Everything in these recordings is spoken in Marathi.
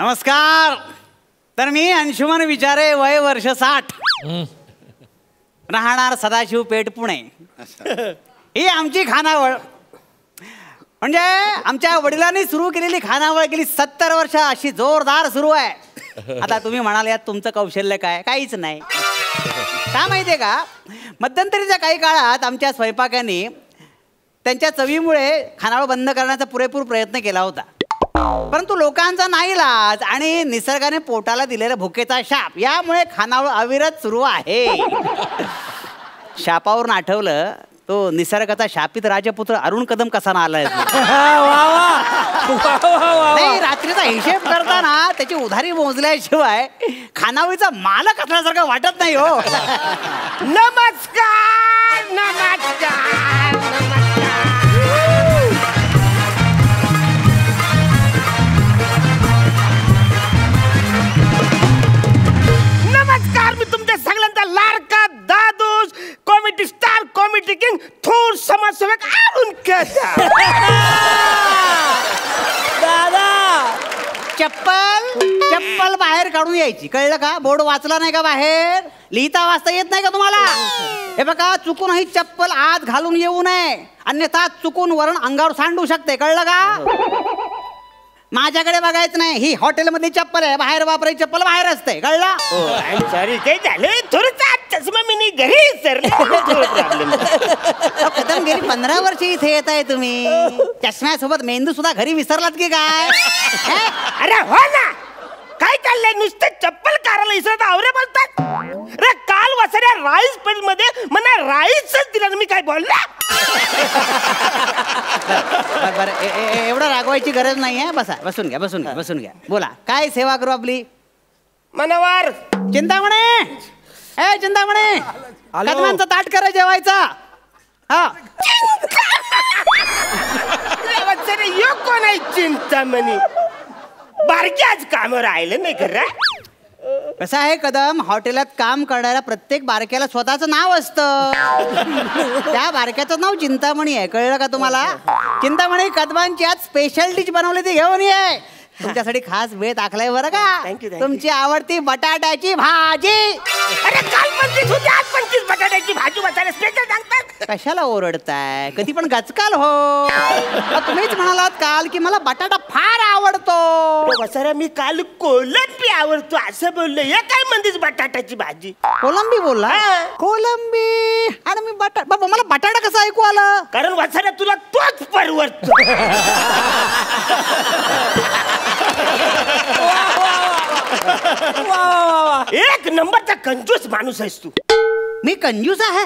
नमस्कार. तर मी अंशुमन विचारे, वय वर्ष 60, राहणार सदाशिव पेठ, पुणे. ही आमची खानावळ. म्हणजे आमच्या वडिलांनी सुरू केलेली खानावळ गेली 70 वर्ष अशी जोरदार सुरू आहे. आता तुम्ही म्हणाल यात तुमचं कौशल्य काय? काहीच नाही. का माहितीये का, मध्यंतरीच्या काही काळात आमच्या स्वयंपाकांनी त्यांच्या चवीमुळे खानावळ बंद करण्याचा पुरेपूर प्रयत्न केला होता. परंतु लोकांचा नाईलाज आणि निसर्गाने पोटाला दिलेला भुकेचा शाप यामुळे खानावळ अविरत सुरू आहे. शापावरून आठवलं, तो निसर्गाचा शापित राजपुत्र अरुण कदम कसा ना आलाय. नाही, रात्रीचा हिशेब करताना त्याची उधारी मोजल्याशिवाय खानावळीचा मालक असल्यासारखं वाटत नाही हो. नमस्कार नमस्कार नमस्कार. मी तुमच्या सगळ्यांचा लाडका दादूस, कॉमेडी स्टार, कॉमेडी किंग, थोर समाजसेवक अरुण कदम. दादा, चप्पल बाहेर काढून यायची, कळलं का? बोर्ड वाचला नाही का बाहेर? लिहिता वाचता येत नाही का तुम्हाला? हे बघा, चुकून ही चप्पल आत घालून येऊ नये, अन्यथा चुकून वरण अंगावर सांडू शकते, कळलं का? माझ्याकडे बघायचं नाही. ही हॉटेलमधली चप्पल आहे, बाहेर वापरायची चप्पल बाहेर असते, कळलं? सॉरी, काही झालं थोडंसं चष्मा मी घरी सर. कदम, गेली 15 वर्ष इथे येत आहे तुम्ही. चष्म्यासोबत मेंदू सुद्धा घरी विसरलात की काय? अरे हो ना, काय चाललंय? नुसतं चप्पल काराला इसरत आवरे बोलतात. अरे काल वसऱ्या राईस पेल मध्ये मला राईसच दिला, मी काय बोलला? बरं, एवढं रागवायची गरज नाही आहे. बसा, बसून घ्या. बोला, काय सेवा करू आपली? मनोवर चिंतामणे, चिंतामणे, कदमांचा ताट करा जेवायचा. हा, यो कोण आहे चिंतामणी? बारक्याच कामावर राहिलं नाही खरं. कसं आहे कदम, हॉटेलात काम करणाऱ्या प्रत्येक बारक्याला स्वतःचं नाव असतं. त्या बारक्याचं नाव चिंतामणी आहे, कळलं का तुम्हाला? चिंतामणी कदमांची आज स्पेशल डिश बनवली, ती घेऊन ये. तुमच्यासाठी खास वेळ टाकलाय बरं का. तुमची आवडती बटाट्याची भाजी. अरे काल 25 होती, आज 25 बटाट्याची भाजी बसायला स्पेशल सांगतात. कशाला ओरडताय? कधी पण गचकाल हो. तुम्हीच म्हणालात काल की मला बटाटा फार आवडतो. वसारा, मी काल कोलंबी आवडतो असं बोललो. हे काय म्हणतेस बटाट्याची भाजी? कोलंबी बोलला? कोलंबी? आणि मी बाबा, मला बटाटा कसा ऐकू आला? कारण वसारा तुला तोच परवडतो. एक नंबरचा कंजूस माणूस आहेस तू. मी कंजूस आहे?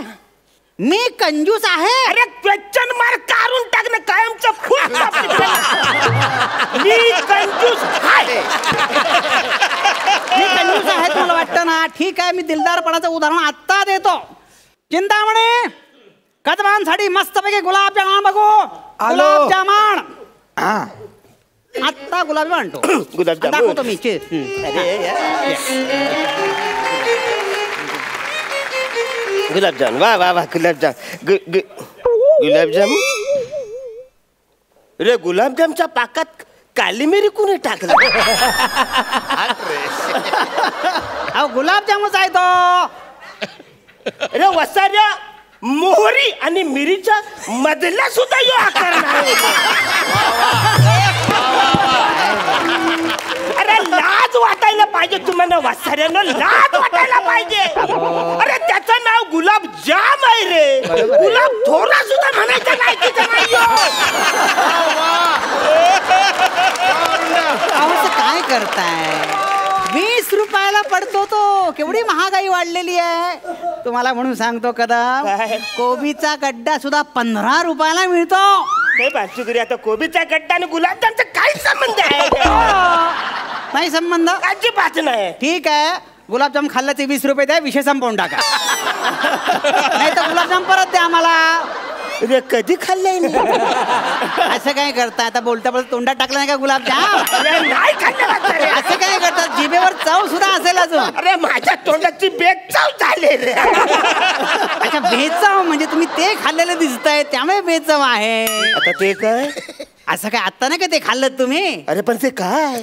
मी कंजूस आहे? अरे क्वेश्चन मार्क काढून टाक ना, कायमचं फुल. मी कंजूस आहे. मी कंजूस आहे तुला वाटतं ना? ठीक आहे, मी दिलदारपणाचं उदाहरण आत्ता देतो. चिंतामणी, कदमांसाठी मस्तपैकी गुलाबजामुन बघू. गुलाबजामुन. आत्ता गुलाबजामुन आणतो. गुलाबजामुन दाखवतो मी. गुलाबजामुन, वा वा वा, गुलाबजामुन. रे गुलाबजामच्या पाकात काली मिरी कुणी टाकला? अहो, गुलाबजामुनच आहे तो. अरे वसाऱ्या, मोहरी आणि मिरीच्या मधला सुद्धा यो आकार नाही. अरे लाज वाटायला पाहिजे तुम्हाला वसाऱ्यानं, लाज वाटायला पाहिजे. अरे त्याचं नाव गुलाब जाम आहे रे. गुलाब थोडा सुद्धा म्हणायचं लायकीचं नाही. काय करताय? 20 रुपयाला पडतो तो. केवढी महागाई वाढलेली आहे तुम्हाला. म्हणून सांगतो कदम, कोबीचा गड्डा सुद्धा 15 रुपयाला मिळतो. बासुगरी, आता कोबीचा गड्डा आणि गुलाबजामचा काय संबंध आहे? नाही संबंध? अजिबात नाही. ठीक आहे, गुलाबजाम खाल्ल्याचे 20 रुपये द्या, विषय संपवून टाका. नाही तर गुलाबजाम परत द्या आम्हाला. अरे कधी खाल्लंय मी? असं काय करता? आता बोलता बोलता तोंडात टाकलं नाही का गुलाबजाम? नाही खाल्लं. असं काय करतात? जिभेवर चव सुद्धा असेल अजून. अरे माझ्या तोंडाची बेचव झाली रे. अच्छा, बेचव म्हणजे तुम्ही ते खाल्लेलं दिसतंय त्यामुळे बेचव आहे. आता ते काय? असं काय आता नाही का ते खाल्लं तुम्ही? अरे पण ते काय?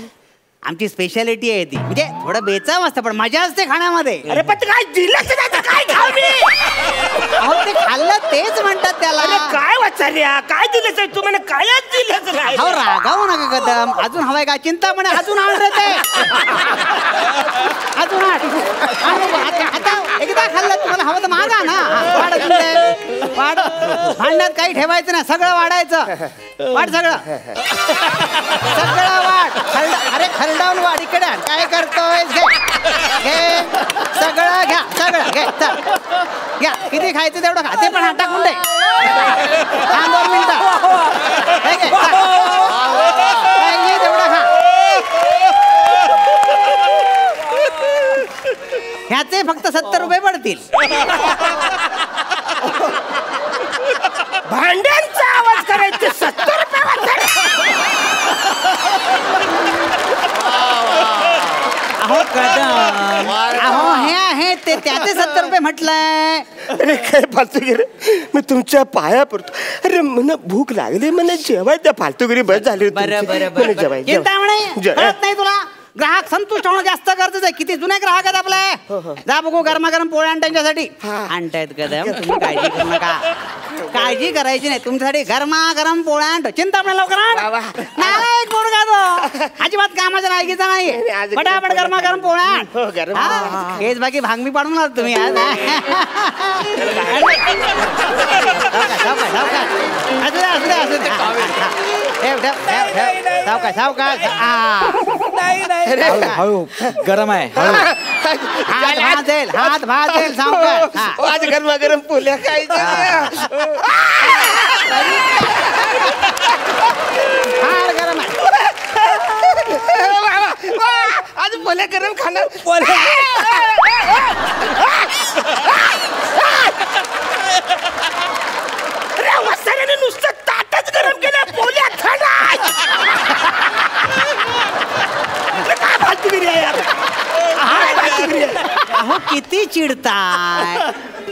आमची स्पेशालिटी आहे ती. म्हणजे थोडं बेचाव असतं पण मजा असते खाण्यामध्ये. अरे पण काय दिलं काय खाऊ मी? अहो ते खाल्लं तेच म्हणतात त्याला. अरे काय वाचार्या काय दिलं तू म्हणे कायच दिलंच नाही. अहो रागावू नका कदम. अजून हवाय का? चिंता म्हणे अजून आण रे ते. अजून आता एकदा खाल्लं तुम्हाला हवं तर मागा ना. वाढ अजून ते. वाढ. भांड्यात काही ठेवायचं ना सगळं वाढायचं. वाढ सगळं सगळं वाढ. अरे खरडावून वाढ. इकडे काय करतोय? घे सगळं घ्या सगळं घे. घ्या किती खायचं तेवढं खा. ते पण टाकून दे. 2 मिनिटं तेवढं खा. ह्याचे फक्त 70 रुपये पडतील. भांड्यांचा आवाज करायचे 70 रुपये. अहो कदम अहो हे आहे ते त्याचे 70 रुपये म्हटलंय. अरे काय फालतूगिरी. मी तुमच्या पाया पडतो. अरे मला भूक लागली मला जेवाय त्या फालतूगिरी बस झाली. बरं बरं बरं जेवाय चिंता म्हणे कळत नाही तुला. ग्राहक संतुष्ट होणं जास्त गरजेचं आहे. किती जुने ग्राहक आहेत आपले. जा बघू गरमागरम पोळ्या आण त्यांच्यासाठी. आणतायत कदम तुम्ही काळजी करू नका. काळजी करायची नाही. तुमच्यासाठी गरमागरम पोळ्या आणतो. चिंता म्हणे लवकर आण. नाही एक पोळगा तो अजिबात कामाच्या लायकीचा नाही. पटापट गरमागरम पोळ्या आण. हेच बाकी भांगमी पाडून लावत तुम्ही आज. सावकाश सावकाश. हळू गरम आहे. हात भाजेल सावकाश. आज गरमागरम पोळ्या खायच्या. फार गरम आहे. आज पोळ्या गरम खाणार. अरे नुसतं ताटच गरम केलं. पोळ्या खाणार. काय फालतूगिरी आहे यार. अहो किती चिडताय.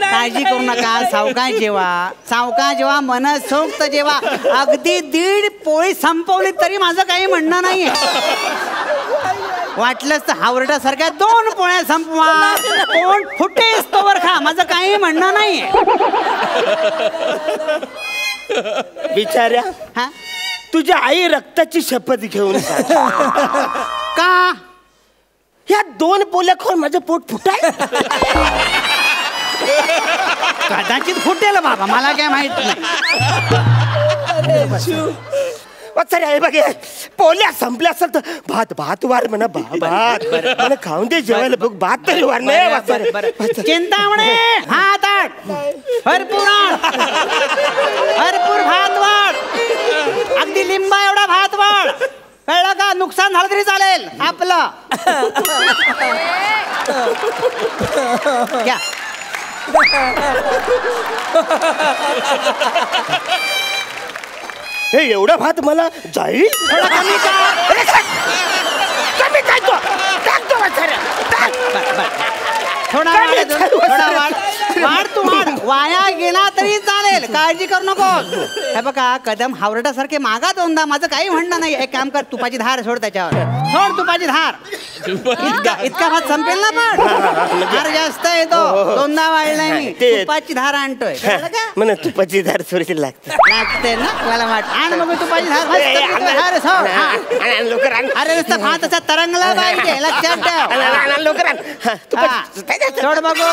काळजी करू नका. सावकाश जेवा सावकाश जेवा. मनसोक्त जेवा. अगदी 1.5 पोळी संपवली तरी माझं काही म्हणणं नाहीये. वाटलंच तर हावरटासारख्या 2 पोळ्या संपवा. कोण फुटेस तोवर खा. माझं काही म्हणणं नाहीये. बिचाऱ्या हा तुझ्या आई रक्ताची शपथ घेऊन सांग. का ह्या 2 पोळ्या खाऊन माझं पोट फुटाय. कदाचित फुटेल बाबा मला काय माहित नाही. अरे बघे पोळ्या संपल्या असेल तर भात भात वार म्हणा. भात मला खाऊन दे जेवायला. बघ भात तरी वार नाही. चिंता म्हणे भात आण. भरपूर आण. भरपूर भात वाढ. अगदी लिंबा एवढा भात वाढ. कळलं का? नुकसान झालं तरी चालेल आपलं. क्या हे एवढा भात मला जाईल. थोडा कमी का? कमी काय तो टाक तो वाचाऱ्या. थोडा वाढ तू वाढ. वाया गेला तरी चालेल. काळजी करू नको. हे बघा कदम हावरटासारखे मागा 2दा. माझं काही म्हणणं नाही. एक काम कर तुपाची धार सोड त्याच्यावर. सोड तुपाची धार. इतका भात संपेल ना. पण धार जास्त येतो. 2दा वाढलाय मी. तुपाची धार आणतोय म्हणा. तुपाची धार थोडीशी लागते ना मला वाट. आण मग तुपाची धार सोड. लवकर आण. अरे नुसतं भात असा तरंगला पाहिजे लक्षात ठेव. लवकर आण. सोड बघू.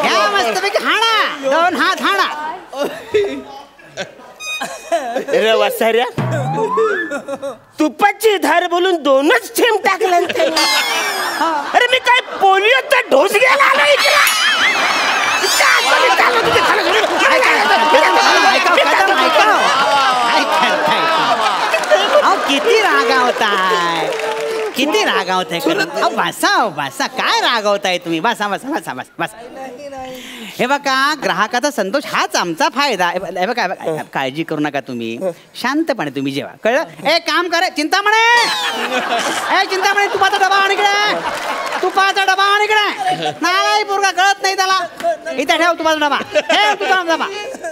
घ्या मस्तपैकी हाणा. 2 हात हाणा. रे वासाऱ्या तुपाची धार बोलून 2च थेंब टाकला. अरे मी काय पोलिओचा डोस घ्यायला आलो इकडे. किती रागावताय. किती रागावताय. बसा बसा. काय रागावताय तुम्ही. बसा बसा बसा बसा बसा. हे बघा ग्राहकाचा संतोष हाच आमचा फायदा. हे बघा काळजी करू नका तुम्ही, शांतपणे तुम्ही जेवा, कळलं? ए काम करे चिंतामणे, ए चिंतामणे तुपाचा डबा आण इकडे, तुपाचा डबा आण इकडे. नाही पोरगा कळत नाही त्याला. इथे ठेव तुपाचा डबा, ठेव तुपाचा डबा,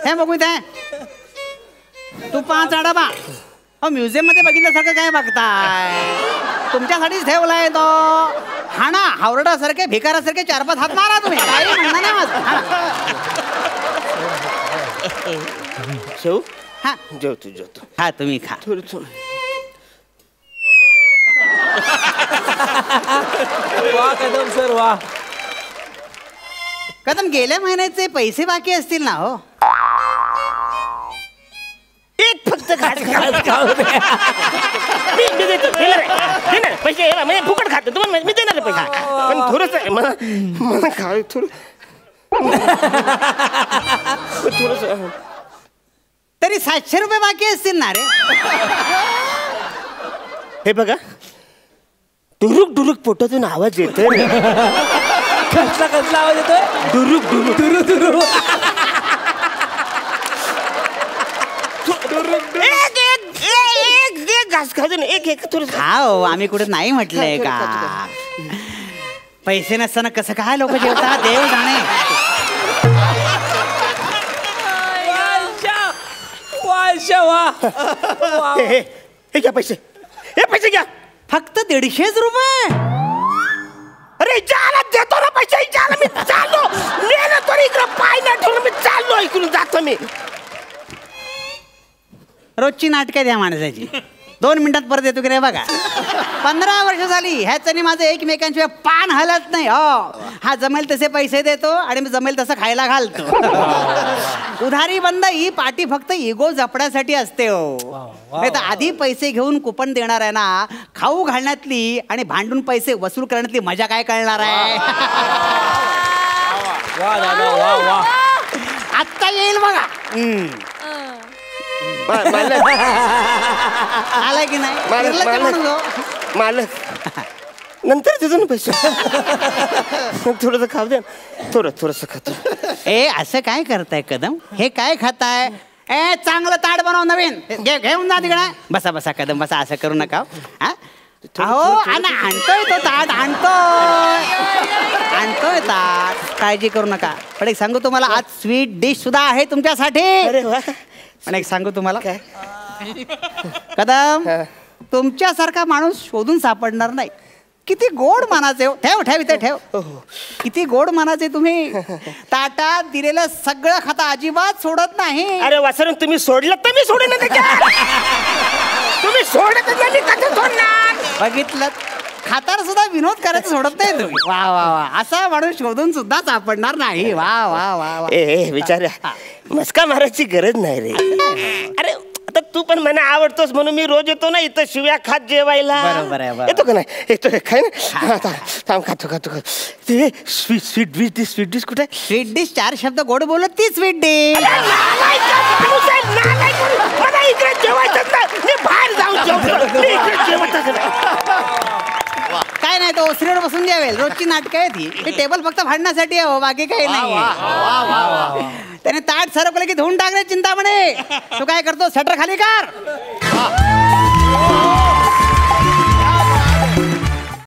हे बघू इथे तुपाचा डबा. म्युझियम मध्ये बघितल्यासारखं काय बघताय? तुमच्यासाठीच ठेवलाय तो. हाणा हावरडासारखे भिकारासारखे 4-5 हात मारा तुम्ही, काही म्हणणं नाही माझं. शेव हा जेवतो जेवतो. हा तुम्ही खा. वा कदम सर वा. कदम गेल्या महिन्याचे पैसे बाकी असतील ना? हो एक फक्त घास मी देतो, देणार पैसे म्हणजे फुकट खातो तुम्हाला, मी देणार पैसे, पण थोडस मला खाऊ थोडस. तरी 700 रुपये बाकी असतील ना रे? हे बघा डुरुक डुरुक पोटातून आवाज येतोय. कसला कसला आवाज येतोय? डुरुक डुरुक दुरु दुरु. एक घास खाजून एक थोडं हा हो, आम्ही कुठे नाही म्हटलंय का? पैसे नसताना कसं काय लोक जेवतात देव जाणे. हे घ्या पैसे, हे पैसे घ्या. फक्त 150 रुपये? अरे जाला देतो ना पैसे, जाला मी चाललो. मेला तर इकडं पाय नाही ठेवलं, मी चाललो इकडून जातो मी. रोजची नाटकं द्या माणसाची. 2 मिनिटात परत येतो की रे बघा. 15 वर्ष झाली ह्याचं माझं एकमेकांशिवाय पान हलत नाही. हो हा जमेल तसे पैसे देतो आणि मी जमेल तसं खायला घालतो. उधारी बंद ही पाटी फक्त इगो जपण्यासाठी असते. हो नाही तर आधी पैसे घेऊन कुपन देणार आहे ना, खाऊ घालण्यातली आणि भांडून पैसे वसूल करण्यातली मजा काय कळणार आहे? वा दादा वा वा. आत्ता येईल बघा. आलाय की नाही मालक नंतर देतो ना पैसे. थोडस खाऊ द्या, थोडस खातो. ए असं काय करताय कदम? हे काय खाताय? ए चांगलं ताट बनव नवीन, घेऊन जा तिकडे. बसा बसा कदम बसा, असं करू नका. अहो आणतोय तो ताट, आणतोय ताट, काळजी करू नका. पण एक सांगू तुम्हाला, आज स्वीट डिश सुद्धा आहे तुमच्यासाठी. पण एक सांगू तुम्हाला काय कदम, तुमच्यासारखा माणूस शोधून सापडणार नाही. किती गोड मानाचे. ठेव ठेव इथे ठेव. किती गोड मानाचे तुम्ही. ताटात दिलेलं सगळं खाता, अजिबात सोडत नाही. अरे वासरून तुम्ही सोडलं तर मी सोडेन. तुम्ही सोडत नाही, कसं सोडणार? बघितलं, खाताना सुद्धा विनोद करायचं सोडत नाही तुम्ही. वा वा वा, असा माणूस शोधून सुद्धा सापडणार नाही. वा वा वा. ए विचारा, मस्का मारायची गरज नाही रे. अरे आता तू पण मला आवडतोस म्हणून मी रोज येतो ना इथं शिव्या खात जेवायला. बरोबर आहे. येतो का नाही? येतो खाय ना. थांब खातो. ते स्वीट डिश कुठे? स्वीट डिश 4 शब्द गोड बोलत ती स्वीट डिश. मला इकडे जेवायचं नाही, मी बाहेर जाऊन जेवतो. मी इकडे जेवतच नाही. काय नाही, तो ओसरीवर बसून जेवेल. रोजची नाटकं आहे ती. हे टेबल फक्त भांडण्यासाठी आहे, बाकी काही नाही. त्याने ताट सरकलं की धुवून टाकले चिंतामणे. तू काय करतो? शटर खाली कर.